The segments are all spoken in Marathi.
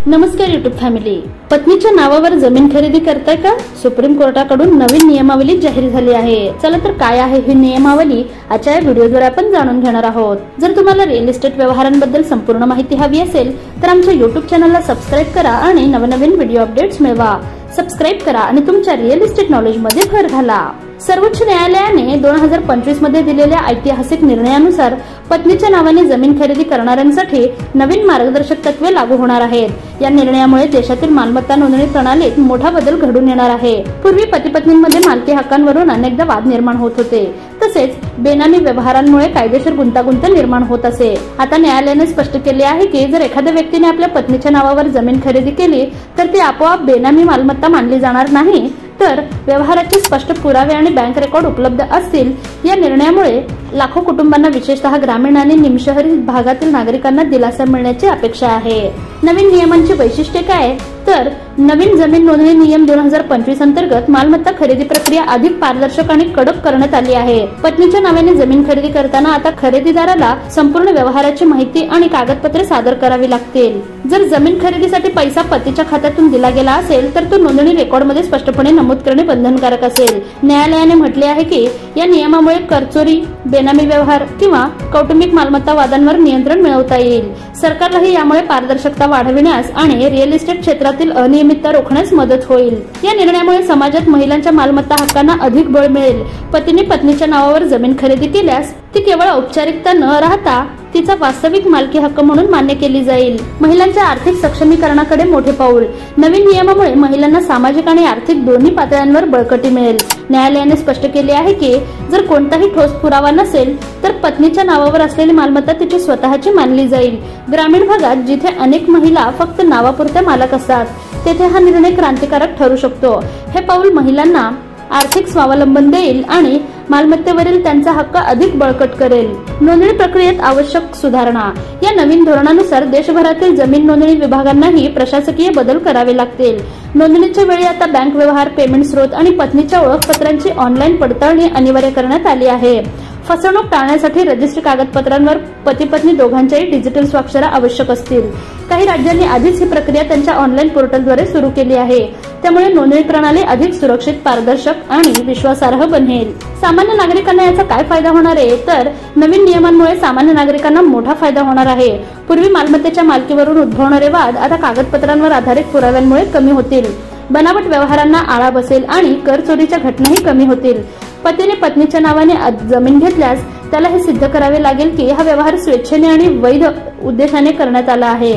नमस्कार यूट्यूब फॅमिली. पत्नीच्या नावावर जमीन खरेदी करताय का? सुप्रीम कोर्टाकडून नवीन नियमावली जाहीर झाली आहे. चला तर काय आहे ही नियमावली आजच्या या व्हिडिओद्वारे आपण जाणून घेणार आहोत. जर तुम्हाला रिअल इस्टेट व्यवहारांबद्दल संपूर्ण माहिती हवी असेल तर आमच्या यूट्यूब चॅनलला सबस्क्राईब करा आणि नवनवीन व्हिडिओ अपडेट्स मिळवा. सबस्क्राईब करा आणि तुमच्या रिअल इस्टेट नॉलेज मध्ये भर घाला. सर्वोच्च न्यायालयाने 2025 मध्ये दिलेल्या ऐतिहासिक निर्णयानुसार पत्नीच्या नावाने जमीन खरेदी करणाऱ्यांसाठी नवीन मार्गदर्शक तत्वे लागू होणार आहेत. या निर्णयामुळे देशातील मालमत्ता नोंदणी प्रणालीत मोठा बदल घडून येणार आहे. पूर्वी पती पत्नींमध्ये मालकी हक्कांवरून अनेकदा वाद निर्माण होत होते. तसेच बेनामी व्यवहारांमुळे कायदेशीर गुंतागुंत निर्माण होत असे. आता न्यायालयाने स्पष्ट केले आहे की जर एखाद्या व्यक्तीने आपल्या पत्नीच्या नावावर जमीन खरेदी केली तर ती आपोआप बेनामी मालमत्ता मानली जाणार नाही, तर व्यवहाराचे स्पष्ट पुरावे आणि बँक रेकॉर्ड उपलब्ध असतील. या निर्णयामुळे लाखो कुटुंबांना, विशेषतः ग्रामीण आणि निमशहरी भागातील नागरिकांना दिलासा मिळण्याची अपेक्षा आहे. नवीन नियमांची वैशिष्ट्ये काय? तर नवीन जमीन नोंदणी नियम 2025 अंतर्गत मालमत्ता खरेदी प्रक्रिया अधिक पारदर्शक आणि कडक करण्यात आली आहे. पत्नीच्या नावाने जमीन खरेदी करताना आता खरेदीदाराला संपूर्ण व्यवहाराची माहिती आणि कागदपत्रे सादर करावी लागतील. जर जमीन खरेदीसाठी पैसा पतीच्या खात्यातून दिला गेला असेल तर तो नोंदणी रेकॉर्डमध्ये स्पष्टपणे नमूद करणे बंधनकारक असेल. न्यायालयाने म्हटले आहे की या नियमामुळे करचोरी, बेनामी व्यवहार किंवा कौटुंबिक मालमत्ता वादांवर नियंत्रण मिळवता येईल. सरकारलाही यामुळे पारदर्शकता वाढविण्यास आणि रिअल इस्टेट क्षेत्रातील अनियमितता रोखण्यास मदत होईल. या निर्णयामुळे समाजात महिलांच्या मालमत्ता हक्कांना अधिक बळ मिळेल. पतीने पत्नीच्या नावावर जमीन खरेदी केल्यास ती केवळ औपचारिकता न राहता तिचा वास्तविक मालकी हक्क म्हणून मान्य केली जाईल. महिलांच्या आर्थिक सक्षमीकरणाकडे मोठे पाऊल. नवीन नियमामुळे महिलांना सामाजिक आणि आर्थिक दोन्ही पातळ्यांवर बळकटी मिळेल. न्यायालयाने स्पष्ट केले आहे की जर कोणताही ठोस पुरावा नसेल तर पत्नीच्या नावावर असलेली मालमत्ता तिची स्वतःची मानली जाईल. ग्रामीण भागात जिथे अनेक महिला फक्त नावापुरत्या मालक असतात तेथे हा निर्णय क्रांतिकारक ठरू शकतो. हे पाऊल महिलांना आर्थिक स्वावलंबन देईल आणि मालमत्तेवरील त्यांचा हक्क अधिक बळकट करेल. नोंदणी प्रक्रियेत आवश्यक सुधारणा. या नवीन धोरणानुसार देशभरातील जमीन नोंदणी विभागांनाही प्रशासकीय बदल करावे लागतील. नोंदणीच्या वेळी आता बँक व्यवहार, पेमेंट स्रोत आणि पत्नीच्या ओळखपत्रांची ऑनलाईन पडताळणी अनिवार्य करण्यात आली आहे. फसवणूक टाळण्यासाठी रजिस्ट्री कागदपत्रांवर पती पत्नी दोघांच्याही डिजिटल स्वाक्षऱ्या आवश्यक असतील. काही राज्यांनी आधीच ही प्रक्रिया त्यांच्या ऑनलाईन पोर्टलद्वारे सुरू केली आहे. त्यामुळे नोंदणी प्रणाली अधिक सुरक्षित, पारदर्शक आणि विश्वासार्ह बनेल. सामान्य नागरिकांना याचा काय फायदा होणार आहे? तर नवीन नियमांमुळे सामान्य नागरिकांना मोठा फायदा होणार आहे. पूर्वी मालमत्तेच्या मालकीवरून उद्भवणारे वाद आता कागदपत्रांवर आधारित पुराव्यांमुळे कमी होतील. बनावट व्यवहारांना आळा बसेल आणि कर चोरीच्या घटनाही कमी होतील. पतीने पत्नीच्या नावाने जमीन घेतल्यास त्याला हे सिद्ध करावे लागेल की हा व्यवहार स्वेच्छेने आणि वैध उद्देशाने करण्यात आला आहे.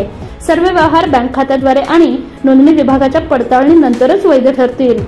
सर्व व्यवहार बँक खात्याद्वारे आणि नोंदणी विभागाच्या पडताळणीनंतरच वैध ठरतील.